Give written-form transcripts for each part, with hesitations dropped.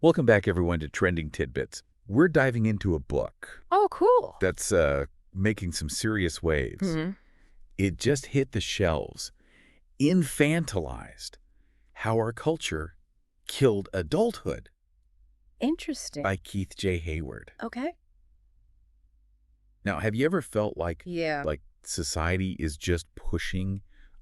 Welcome back, everyone, to Trending Tidbits. We're diving into a book Oh, cool. that's making some serious waves. Hmm. It just hit the shelves. Infantilized: How Our Culture Killed Adulthood Interesting. by Keith J. Hayward. Okay. Now, have you ever felt like Yeah. society is just pushing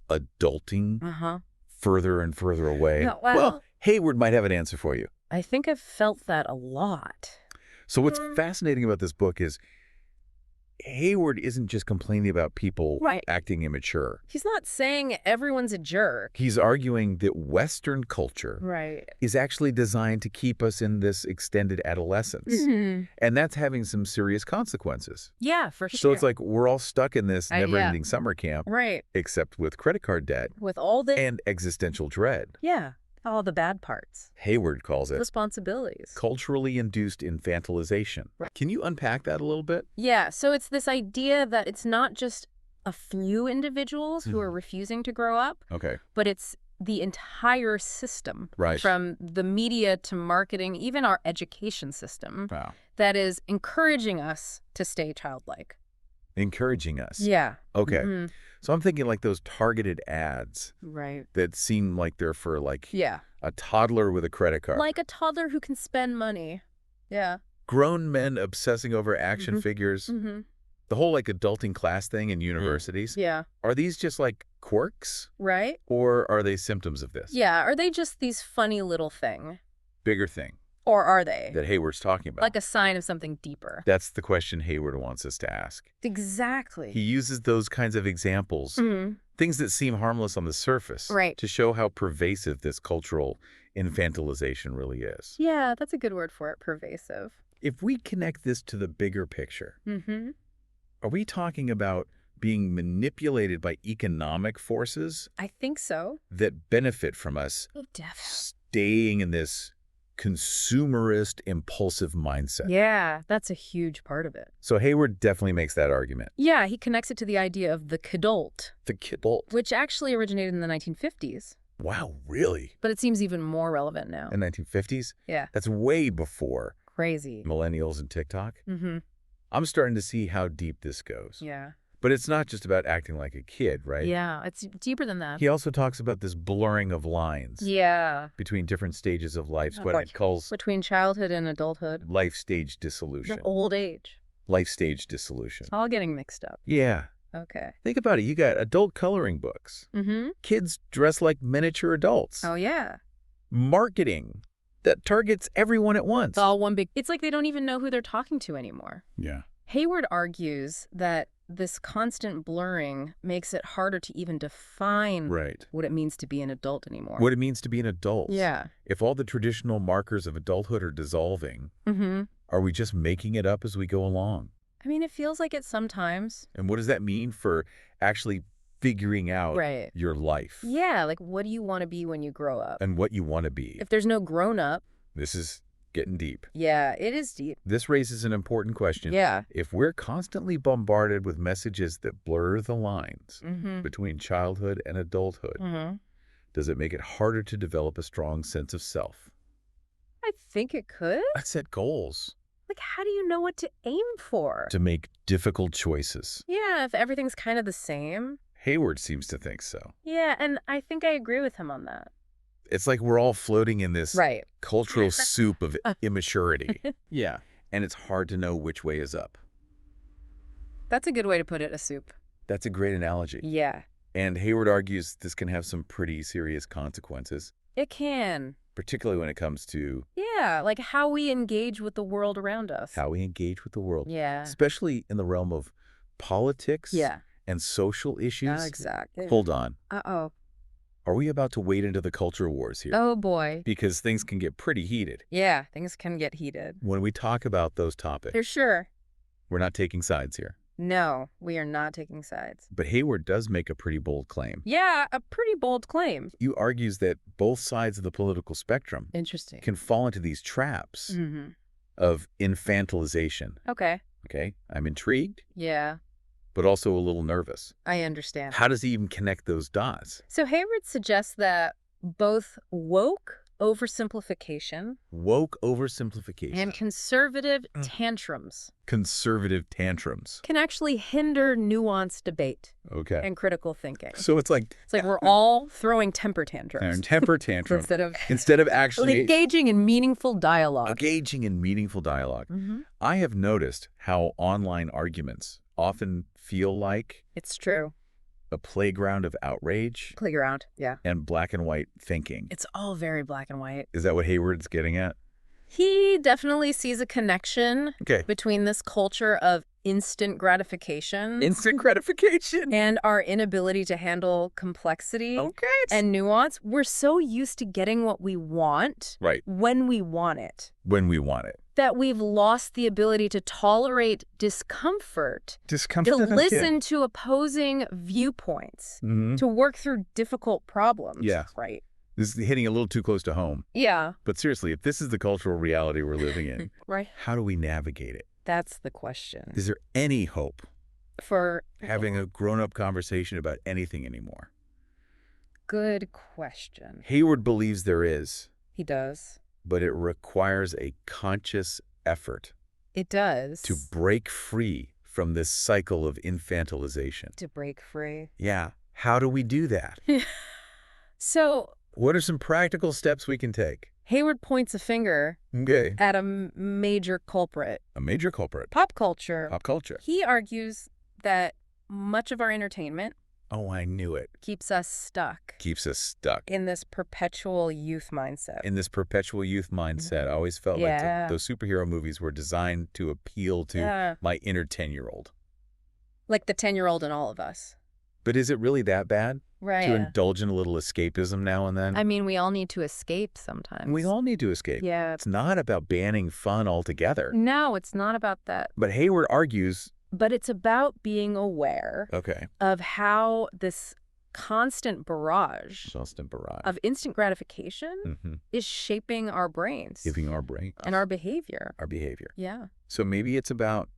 adulting Uh-huh. further and further away? No, Well, well, Hayward might have an answer for you. I think I've felt that a lot. So what's fascinating about this book is Hayward isn't just complaining about people Right. acting immature. He's not saying everyone's a jerk. He's arguing that Western culture Right. is actually designed to keep us in this extended adolescence. Mhm. And that's having some serious consequences. Yeah, for sure. So it's like we're all stuck in this Yeah. never-ending summer camp, Right. except with credit card debt With all the... and existential dread. Yeah. All the bad parts. Hayward calls it Responsibilities. culturally induced infantilization. Right. Can you unpack that a little bit? Yeah, so it's this idea that it's not just a few individuals who are refusing to grow up, Okay. but it's the entire system. Right. From the media to marketing, even our education system, Wow. that is encouraging us to stay childlike. Encouraging us. Yeah. Okay. Mhm. So I'm thinking like those targeted ads Right. that seem like they're for Yeah. a toddler with a credit card. Like a toddler who can spend money. Yeah. Grown men obsessing over action figures. Mm-hmm. The whole adulting class thing in universities. Yeah. Are these just quirks, Right? or are they symptoms of this? Yeah. Are they just these funny little thing? Bigger thing Or are they? that Hayward's talking about. Like a sign of something deeper? That's the question Hayward wants us to ask. Exactly. He uses those kinds of examples, things that seem harmless on the surface, Right. to show how pervasive this cultural infantilization really is. Yeah, that's a good word for it. Pervasive. If we connect this to the bigger picture, Mm-hmm. are we talking about being manipulated by economic forces I think so. that benefit from us Oh, definitely. staying in this consumerist, impulsive mindset? Yeah, that's a huge part of it. So Hayward definitely makes that argument. Yeah, he connects it to the idea of the kidult, The kidult. which actually originated in the 1950s. Wow, really? But it seems even more relevant now. In the 1950s? Yeah. That's way before Crazy. millennials and TikTok. Mm-hmm. I'm starting to see how deep this goes. Yeah. But it's not just about acting like a kid, right? Yeah, it's deeper than that. He also talks about this blurring of lines Yeah. between different stages of life, what Like he calls between childhood and adulthood. life stage dissolution. The old age. Life stage dissolution. It's all getting mixed up. Yeah. Okay. Think about it. You got adult coloring books. Mm-hmm. Kids dress like miniature adults. Oh, yeah. Marketing that targets everyone at once. It's all one big... It's like they don't even know who they're talking to anymore. Yeah. Hayward argues that this constant blurring makes it harder to even define Right. what it means to be an adult anymore. What it means to be an adult. Yeah. If all the traditional markers of adulthood are dissolving, Mm-hmm. are we just making it up as we go along? I mean, it feels like it sometimes. And what does that mean for actually figuring out Right. your life Yeah, like what do you want to be when you grow up? and what you want to be? If there's no grown-up, This is getting deep. yeah, it is deep. This raises an important question. Yeah. If we're constantly bombarded with messages that blur the lines Mm-hmm. between childhood and adulthood, Mm-hmm. does it make it harder to develop a strong sense of self? I think it could. Let's set goals Like, how do you know what to aim for? to make difficult choices. Yeah, if everything's kind of the same. Hayward seems to think so. Yeah, and I think I agree with him on that. It's like we're all floating in this Right. cultural soup of immaturity. Yeah. And it's hard to know which way is up. That's a good way to put it, a soup. That's a great analogy. Yeah, And Hayward argues this can have some pretty serious consequences, it can. particularly when it comes to Yeah, like how we engage with the world around us. how we engage with the world, Yeah. especially in the realm of politics Yeah. and social issues. Exactly. Hold on. Uh-oh. Are we about to wade into the culture wars here? Oh, boy. Because things can get pretty heated. Yeah, things can get heated. When we talk about those topics, For sure. we're not taking sides here. No, we are not taking sides. But Hayward does make a pretty bold claim. Yeah, a pretty bold claim. He argues that both sides of the political spectrum Interesting. can fall into these traps Mm-hmm. of infantilization. Okay. Okay, I'm intrigued, Yeah, but also a little nervous. I understand. How does he even connect those dots? So Hayward suggests that both woke oversimplification, Woke oversimplification. and conservative tantrums Conservative tantrums. can actually hinder nuanced debate Okay. and critical thinking. So it's like We're all throwing temper tantrums temper tantrums instead of actually engaging in meaningful dialogue. engaging in meaningful dialogue. Mm-hmm. I have noticed how online arguments often feel like It's true. a playground of outrage Playground, yeah. and black and white thinking. It's all very black and white. Is that what Hayward's getting at? He definitely sees a connection Okay. between this culture of instant gratification Instant gratification. and our inability to handle complexity Okay. and nuance. We're so used to getting what we want Right. when we want it When we want it. that we've lost the ability to tolerate discomfort, Discomfort. to listen to opposing viewpoints, Mhm. to work through difficult problems. Yeah. Right. This is hitting a little too close to home. Yeah. But seriously, if this is the cultural reality we're living in, Right. how do we navigate it? That's the question. Is there any hope For having a grown-up conversation about anything anymore? good question. Hayward believes there is, He does. but it requires a conscious effort It does. to break free from this cycle of infantilization. To break free. Yeah. How do we do that? So What are some practical steps we can take? Hayward points a finger Okay. at a major culprit, A major culprit. pop culture. Pop culture. He argues that much of our entertainment Oh, I knew it. keeps us stuck Keeps us stuck in this perpetual youth mindset. in this perpetual youth mindset. I always felt like Yeah. those superhero movies were designed to appeal to Yeah. my inner 10-year-old. Like the 10-year-old in all of us. But is it really that bad Right. to indulge in a little escapism now and then? I mean, we all need to escape sometimes. We all need to escape. Yeah. It's not about banning fun altogether. No, it's not about that. But Hayward argues, But it's about being aware okay, of how this constant barrage constant barrage, of instant gratification is shaping our brains giving our brain and our behavior. our behavior. Yeah, So maybe it's about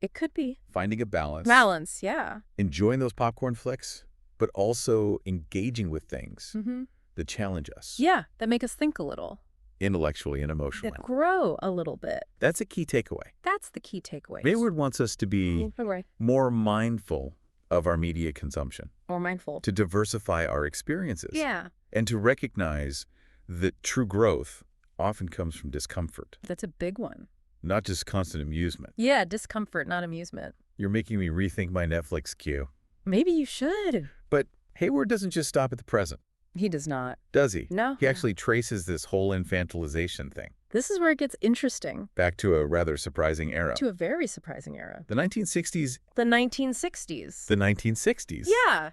it could be. finding a balance, Yeah. enjoying those popcorn flicks, but also engaging with things Mm-hmm. that challenge us Yeah, that make us think a little, intellectually and emotionally. that grow a little bit. That's a key takeaway. That's the key takeaway. Hayward wants us to be more mindful of our media consumption, More mindful. to diversify our experiences, Yeah, and to recognize that true growth often comes from discomfort, that's a big one. not just constant amusement. Yeah, discomfort, not amusement. You're making me rethink my Netflix queue. Maybe you should. But Hayward doesn't just stop at the present, He does not. does he? No. He actually traces this whole infantilization thing This is where it gets interesting. back to a rather surprising era. To a very surprising era. The 1960s. The 1960s. The 1960s. Yeah.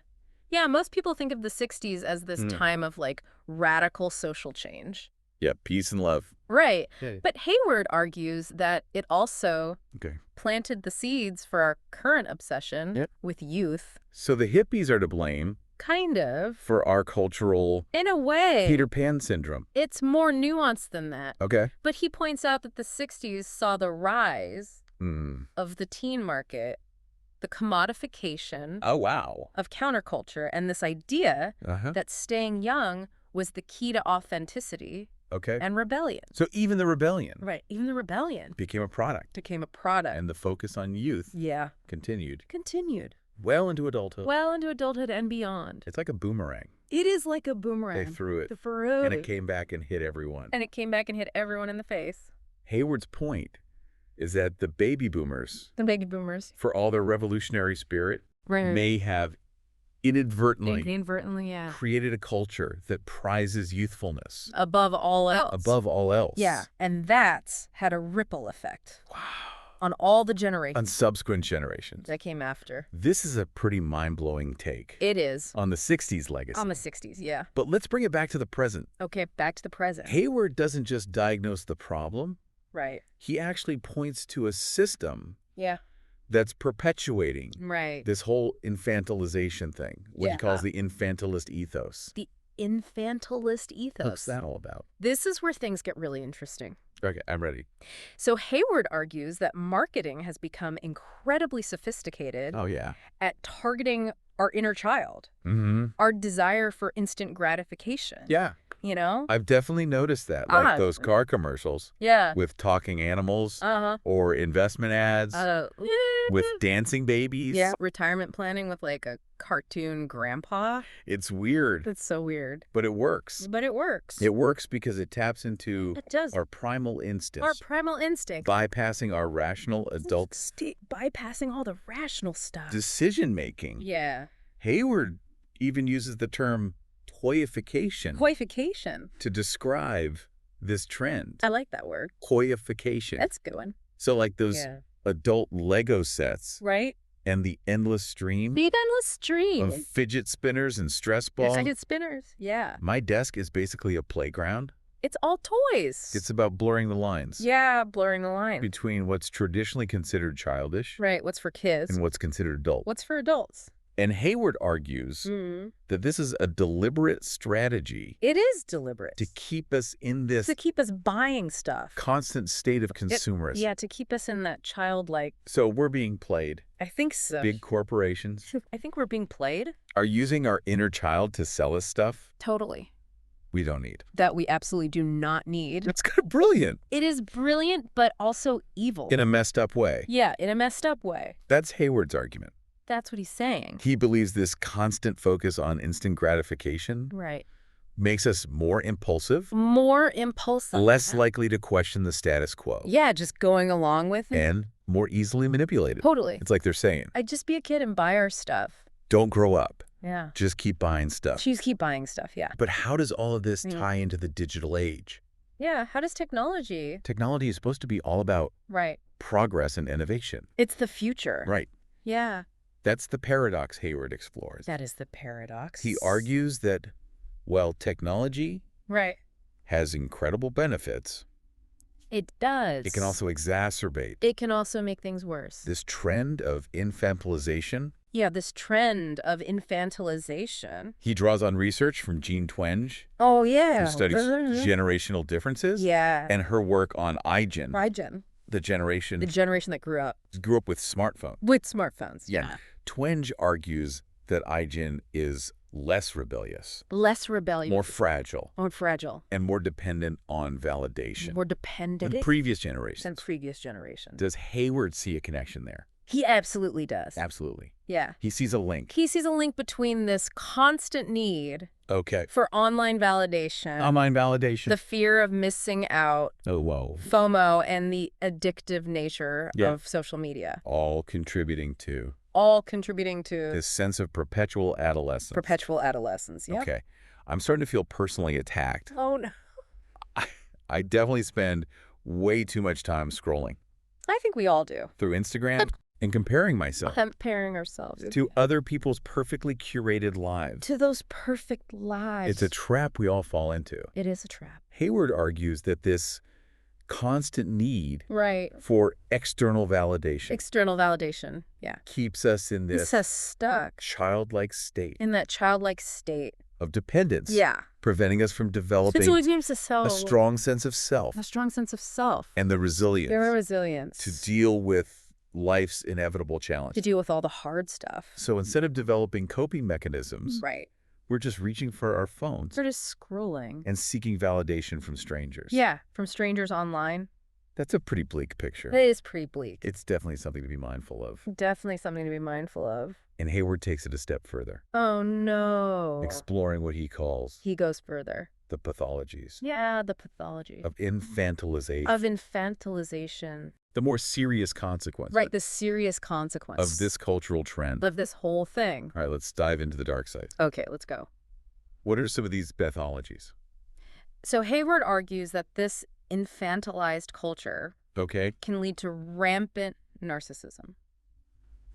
Yeah, most people think of the 60s as this time of like radical social change. Yeah, peace and love. Right. Yeah. But Hayward argues that it also Okay. planted the seeds for our current obsession Yep. with youth. So the hippies are to blame Kind of. for our cultural In a way. Peter Pan syndrome. It's more nuanced than that. Okay. But he points out that the 60s saw the rise Mm. of the teen market, the commodification Oh, wow. of counterculture, and this idea Uh-huh. that staying young was the key to authenticity Okay. and rebellion. So even the rebellion Right. Even the rebellion became a product, became a product. and the focus on youth Yeah. continued Continued. well into adulthood. Well into adulthood and beyond. It's like a boomerang. It is like a boomerang. They threw it, The Ferrari. and it came back and hit everyone. And it came back and hit everyone in the face. Hayward's point is that the baby boomers, The baby boomers. for all their revolutionary spirit, Right. may have inadvertently Inadvertently, yeah. created a culture that prizes youthfulness Above all else. above all else. Yeah. And that's had a ripple effect Wow. on all the generations On subsequent generations. that came after. This is a pretty mind-blowing take It is. on the 60s legacy. On the 60s, yeah. But let's bring it back to the present. Okay, back to the present. Hayward doesn't just diagnose the problem. Right. He actually points to a system Yeah. that's perpetuating Right. this whole infantilization thing, what he calls the infantilist ethos. The infantilist ethos. What's that all about? This is where things get really interesting. Okay, I'm ready. So Hayward argues that marketing has become incredibly sophisticated Oh, yeah. at targeting our inner child, our desire for instant gratification. Yeah. You know? I've definitely noticed that. Like those car commercials with talking animals or investment ads with dancing babies. Yeah. Retirement planning with like a cartoon grandpa. It's weird. That's so weird. But it works. But it works. It works because it taps into our primal instincts. Our primal instinct. Bypassing our rational adult... bypassing all the rational stuff. Decision-making. Yeah. Hayward even uses the term coification. Coification. To describe this trend. I like that word. Coification. That's a good one. So like those adult Lego sets. Right. And the endless stream. The endless stream. Of fidget spinners and stress balls. Fidget spinners, yeah. My desk is basically a playground. It's all toys. It's about blurring the lines. Yeah, blurring the line. Between what's traditionally considered childish. Right, what's for kids. And what's considered adult. What's for adults. And Hayward argues that this is a deliberate strategy. It is deliberate. To keep us in this... To keep us buying stuff. Constant state of consumerism. Yeah, to keep us in that childlike... So we're being played. I think so. Big corporations. I think we're being played. Are using our inner child to sell us stuff. Totally. We don't need. That we absolutely do not need. It's kind of brilliant. It is brilliant, but also evil. In a messed up way. Yeah, in a messed up way. That's Hayward's argument. That's what he's saying. He believes this constant focus on instant gratification makes us more impulsive. More impulsive. Less likely to question the status quo. Yeah, just going along with it. And more easily manipulated. Totally. It's like they're saying. I'd just be a kid and buy our stuff. Don't grow up. Yeah. Just keep buying stuff. Just keep buying stuff, yeah. But how does all of this tie into the digital age? Yeah, how does technology? Technology is supposed to be all about progress and innovation. It's the future. Right. Yeah. That's the paradox Hayward explores. That is the paradox. He argues that, well, technology has incredible benefits. It does. It can also exacerbate. It can also make things worse. This trend of infantilization. Yeah, this trend of infantilization. He draws on research from Jean Twenge. Oh, yeah. Who studies generational differences. Yeah. And her work on iGen. iGen. The generation that grew up with smartphones. With smartphones, yeah. Twenge argues that iGen is less rebellious. Less rebellious. More fragile. More fragile. And more dependent on validation. More dependent. Than previous generations. Than previous generations. Does Hayward see a connection there? He absolutely does. Absolutely. Yeah. He sees a link. He sees a link between this constant need for online validation. Online validation. The fear of missing out. Oh, whoa. FOMO and the addictive nature of social media. All contributing to this sense of perpetual adolescence. Perpetual adolescence, yeah. Okay. I'm starting to feel personally attacked. Oh, no. I definitely spend way too much time scrolling. I think we all do. Through Instagram and comparing myself. Comparing ourselves. To other people's perfectly curated lives. To those perfect lives. It's a trap we all fall into. It is a trap. Hayward argues that this constant need for external validation. External validation, yeah. Keeps us in this stuck. Childlike state. In that childlike state. Of dependence. Yeah. Preventing us from developing a strong sense of self. A strong sense of self. And the resilience. Their resilience. To deal with life's inevitable challenges. To deal with all the hard stuff. So instead of developing coping mechanisms. We're just reaching for our phones. We're just scrolling. And seeking validation from strangers. Yeah, from strangers online. That's a pretty bleak picture. It is pretty bleak. It's definitely something to be mindful of. Definitely something to be mindful of. And Hayward takes it a step further. Oh, no. Exploring what he calls... He goes further. The pathologies. Yeah, the pathology. Of infantilization. Of infantilization. The more serious consequence. Right, the serious consequence. Of this cultural trend. Of this whole thing. All right, let's dive into the dark side. Okay, let's go. What are some of these pathologies? So Hayward argues that this infantilized culture can lead to rampant narcissism.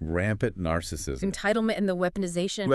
Rampant narcissism. Entitlement and the weaponization.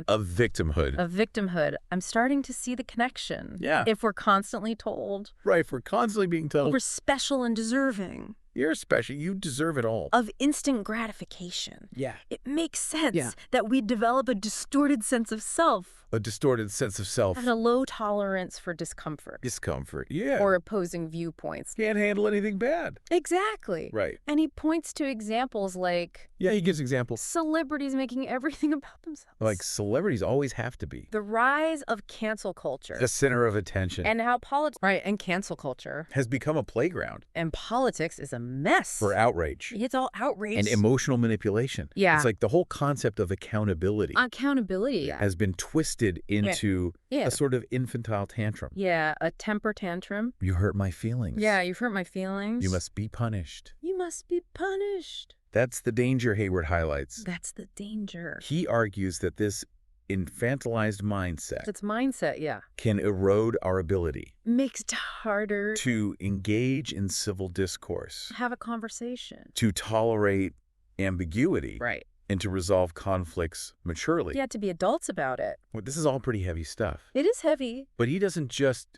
Of victimhood. Of victimhood. I'm starting to see the connection. Yeah. If we're constantly told. Right, if we're constantly being told. We're special and deserving. You're special. You deserve it all. Of instant gratification. Yeah. It makes sense that we develop a distorted sense of self. A distorted sense of self. And a low tolerance for discomfort. Discomfort, yeah. Or opposing viewpoints. Can't handle anything bad. Exactly. Right. And he points to examples like... Yeah, he gives examples. Celebrities making everything about themselves. Like celebrities always have to be. The rise of cancel culture. The center of attention. And how politics... Right, and cancel culture. Has become a playground. And politics is a mess. For outrage. It's all outrage. And emotional manipulation. Yeah. It's like the whole concept of accountability. Accountability. Has been twisted into a sort of infantile tantrum. Yeah, a temper tantrum. You hurt my feelings. Yeah, you've hurt my feelings. You must be punished. You must be punished. That's the danger Hayward highlights. That's the danger. He argues that this infantilized mindset. It's mindset, yeah. Can erode our ability. Makes it harder. To engage in civil discourse. Have a conversation. To tolerate ambiguity. Right. And to resolve conflicts maturely. Yeah, to be adults about it. Well, this is all pretty heavy stuff. It is heavy. But he doesn't just...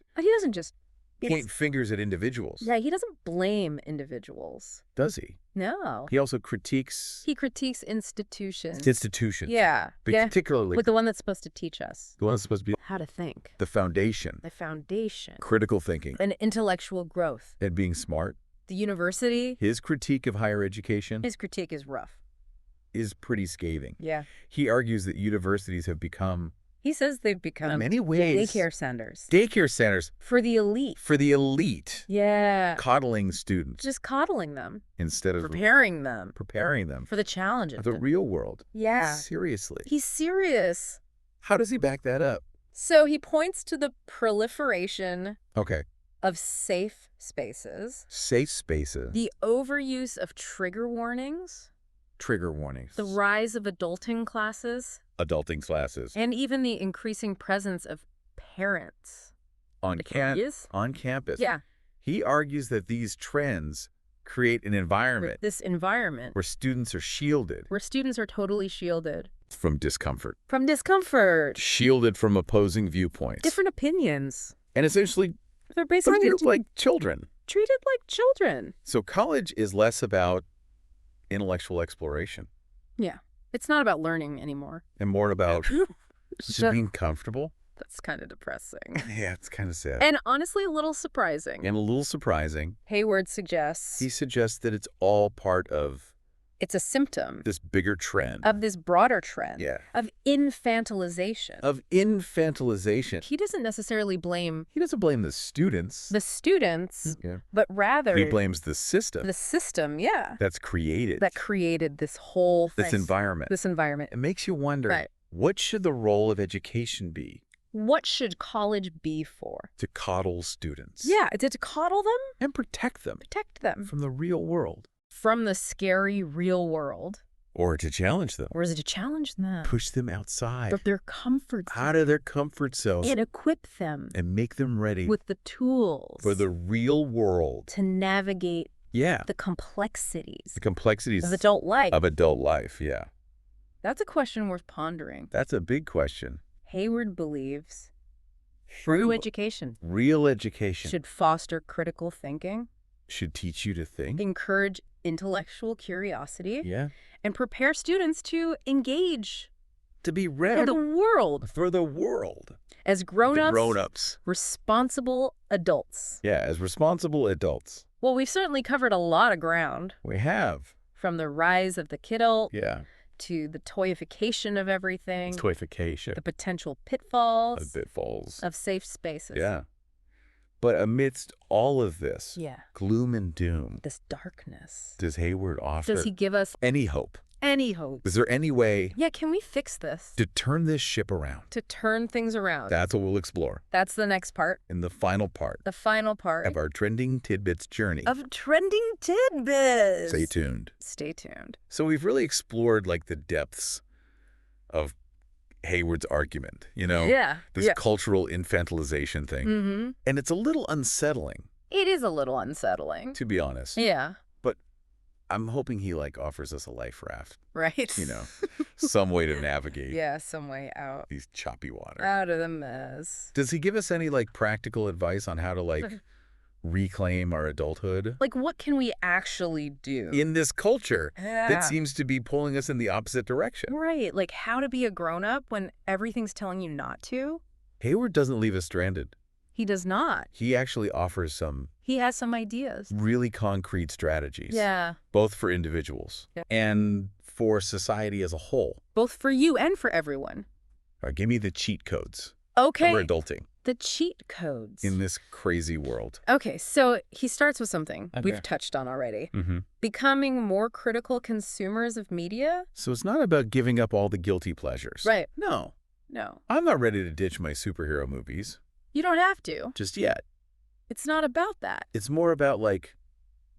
point fingers at individuals. Yeah, he doesn't blame individuals. Does he? No. He also critiques... He critiques institutions. Institutions. Yeah. Particularly... With the one that's supposed to teach us. The one that's supposed to be... How to think. The foundation. The foundation. Critical thinking. And intellectual growth. And being smart. The university. His critique of higher education. His critique is rough. Is pretty scathing. Yeah. He argues that universities have become... He says they've become... in many ways... Daycare centers. Daycare centers. For the elite. For the elite. Yeah. Coddling students. Just coddling them. Instead of... Preparing them. Preparing them. For the challenges. Of the real world. Yeah. Seriously. He's serious. How does he back that up? So he points to the proliferation... Okay. Of safe spaces. Safe spaces. The overuse of trigger warnings. Trigger warnings. The rise of adulting classes. Adulting classes. And even the increasing presence of parents. On campus. Yeah. He argues that these trends create an environment. This environment. Where students are shielded. Where students are totally shielded. From discomfort. From discomfort. Shielded from opposing viewpoints. Different opinions. And essentially, they're basically treated like children. Treated like children. So college is less about intellectual exploration. Yeah. It's not about learning anymore. And more about just being comfortable. That's kind of depressing. Yeah, it's kind of sad. And honestly, a little surprising. And a little surprising. Hayward suggests... He suggests that it's all part of... It's a symptom. This bigger trend. Of this broader trend. Yeah. Of infantilization. Of infantilization. He doesn't necessarily blame... He doesn't blame the students. The students. Yeah. But rather... He blames the system. The system, yeah. That's created. That created this whole thing. This environment. This environment. It makes you wonder, what should the role of education be? What should college be for? To coddle students. Yeah, to coddle them. And protect them. Protect them. From the real world. From the scary real world. Or to challenge them. Or is it to challenge them? Push them outside. Of their comfort zone. Out of their comfort zones. And equip them. And make them ready. With the tools. For the real world. To navigate. Yeah. The complexities. The complexities. Of adult life. Of adult life, yeah. That's a question worth pondering. That's a big question. Hayward believes true education. Real education. Should foster critical thinking. Should teach you to think. Encourage intellectual curiosity. Yeah. And prepare students to engage. To be ready. For the world. For the world. As grown-ups. Grown-ups. Responsible adults. Yeah, as responsible adults. Well, we've certainly covered a lot of ground. We have. From the rise of the kidult. Yeah. To the toyification of everything. Toyification. The potential pitfalls. Of pitfalls. Of safe spaces. Yeah. But amidst all of this, gloom and doom, this darkness, does Hayward offer? Does he give us any hope? Any hope? Is there any way? Yeah, can we fix this? To turn this ship around. To turn things around. That's what we'll explore. That's the next part. In the final part. The final part. Of our Trending Tidbits journey. Of Trending Tidbits. Stay tuned. Stay tuned. So we've really explored like the depths of Hayward's argument, you know? Yeah. This cultural infantilization thing. Mm-hmm. And it's a little unsettling. It is a little unsettling. To be honest. Yeah. But I'm hoping he like offers us a life raft. Right. You know, some way to navigate. Yeah, some way out. These choppy water. Out of the mess. Does he give us any like practical advice on how to like reclaim our adulthood. Like, what can we actually do? In this culture that seems to be pulling us in the opposite direction. Right. Like, how to be a grown-up when everything's telling you not to? Hayward doesn't leave us stranded. He does not. He actually offers He has some ideas. really concrete strategies. Yeah. Both for individuals and for society as a whole. Both for you and for everyone. All right, give me the cheat codes. Okay. For adulting. The cheat codes. In this crazy world. Okay, so he starts with something we've touched on already. Becoming more critical consumers of media. So it's not about giving up all the guilty pleasures. Right. No. No. I'm not ready to ditch my superhero movies. You don't have to. Just yet. It's not about that. It's more about, like,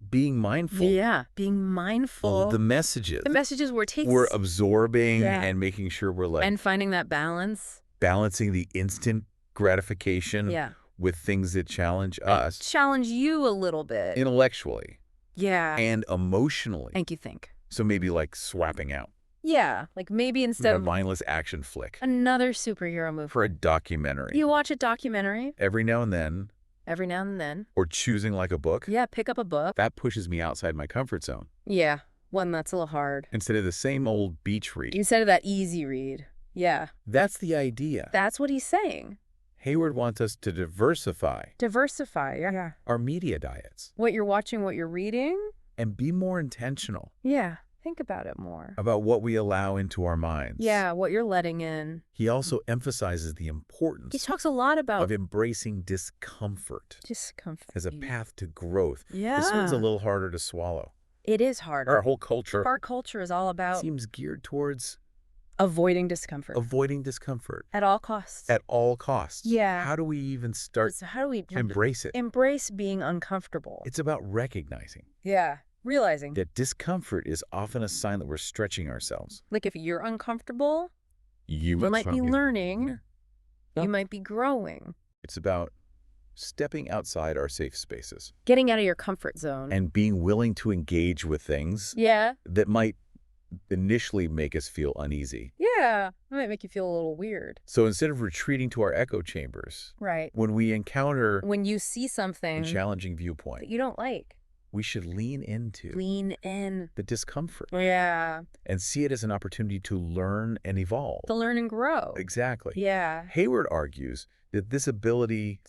being mindful. Yeah, being mindful. Of the messages. The messages we're absorbing and making sure we're, like... And finding that balance. Balancing the instant gratification with things that challenge us. Challenge you a little bit. Intellectually. Yeah. And emotionally. Make you think. So maybe like swapping out. Yeah. Like maybe instead of... a mindless action flick. Another superhero movie. For a documentary. You watch a documentary. Every now and then. Every now and then. Or choosing like a book. Yeah, pick up a book. That pushes me outside my comfort zone. Yeah. One that's a little hard. Instead of the same old beach read. Instead of that easy read. Yeah. That's the idea. That's what he's saying. Hayward wants us to diversify. Diversify, yeah. Our media diets. What you're watching, what you're reading. And be more intentional. Yeah. Think about it more. About what we allow into our minds. Yeah, what you're letting in. He also emphasizes the importance. He talks a lot about... Of embracing discomfort. Discomfort. As a path to growth. Yeah. This one's a little harder to swallow. It is harder. Our whole culture... Our culture is all about... Seems geared towards... Avoiding discomfort. Avoiding discomfort. At all costs. At all costs. Yeah. How do we even start so how do we embrace it? Embrace being uncomfortable. It's about recognizing. Yeah. Realizing. That discomfort is often a sign that we're stretching ourselves. Like if you're uncomfortable, you might be learning. Yeah. You might be growing. It's about stepping outside our safe spaces. Getting out of your comfort zone. And being willing to engage with things. Yeah. That might initially make us feel uneasy. Yeah, it might make you feel a little weird. So instead of retreating to our echo chambers, right, when we encounter, when you see something, a challenging viewpoint that you don't like, we should lean in the discomfort. Yeah. And see it as an opportunity to learn and evolve. To learn and grow. Exactly. Yeah. Hayward argues that this ability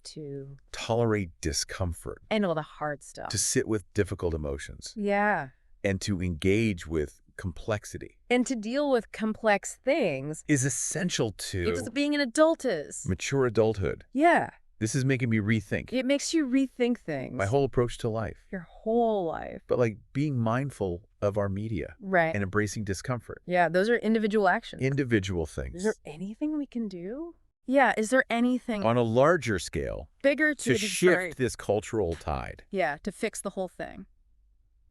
to tolerate discomfort. And all the hard stuff. To sit with difficult emotions. Yeah. And to engage with complexity. And to deal with complex things. Is essential to... It's being an adult is. Mature adulthood. Yeah. This is making me rethink. It makes you rethink things. My whole approach to life. Your whole life. But like being mindful of our media. Right. And embracing discomfort. Yeah, those are individual actions. Individual things. Is there anything we can do? Yeah, is there anything... On a larger scale. Bigger to shift this cultural tide. Yeah, to fix the whole thing.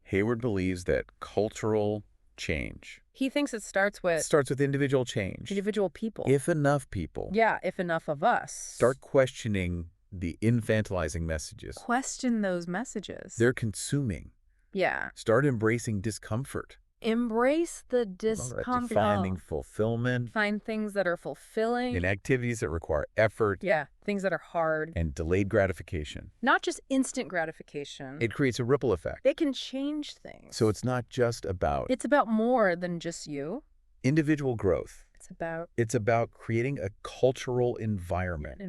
Hayward believes that cultural change. He thinks it starts with... Starts with individual change. Individual people. If enough people... Yeah, if enough of us... Start questioning the infantilizing messages. Question those messages. They're consuming. Yeah. Start embracing discomfort. Embrace the discomfort. Finding fulfillment. Find things that are fulfilling. In activities that require effort. Yeah, things that are hard. And delayed gratification. Not just instant gratification. It creates a ripple effect. It can change things. So it's not just about... It's about more than just you. Individual growth. It's about creating a cultural environment.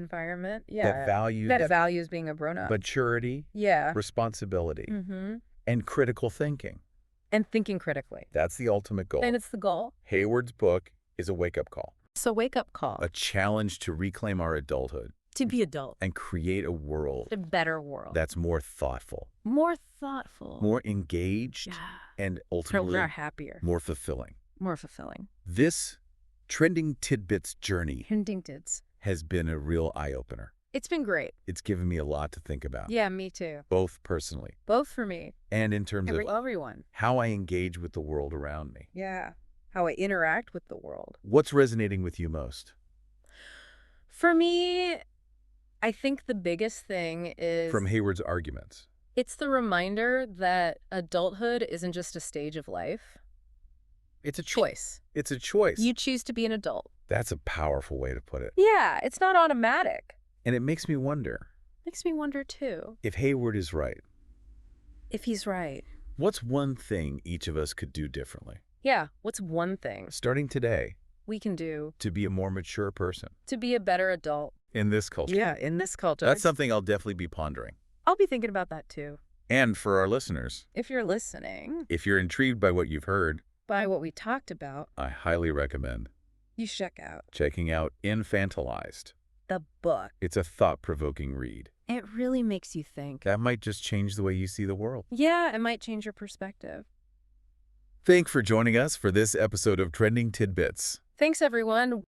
Yeah. That values being a grown-up. Maturity. Yeah. Responsibility. And critical thinking. And thinking critically. That's the ultimate goal. And it's the goal. Hayward's book is a wake-up call. It's a wake-up call. A challenge to reclaim our adulthood. To be adult. And create a world. A better world. That's more thoughtful. More thoughtful. More engaged. Yeah. And ultimately happier. More fulfilling. More fulfilling. This Trending Tidbits journey has been a real eye-opener. It's been great. It's given me a lot to think about. Yeah, me too. Both personally. Both for me. And in terms of everyone. How I engage with the world around me. Yeah. How I interact with the world. What's resonating with you most? For me, I think the biggest thing is... From Hayward's arguments. It's the reminder that adulthood isn't just a stage of life. It's a choice. It's a choice. You choose to be an adult. That's a powerful way to put it. Yeah, it's not automatic. And it makes me wonder, Makes me wonder, too. If Hayward is right. If he's right. What's one thing each of us could do differently? Yeah, what's one thing? Starting today. We can do. To be a more mature person. To be a better adult. In this culture. Yeah, in this culture. That's something I'll definitely be pondering. I'll be thinking about that, too. And for our listeners. If you're listening. If you're intrigued by what you've heard. By what we talked about. I highly recommend. You checking out Infantilised. The book. It's a thought-provoking read. It really makes you think. That might just change the way you see the world. Yeah, it might change your perspective. Thanks for joining us for this episode of Trending Tidbits. Thanks, everyone.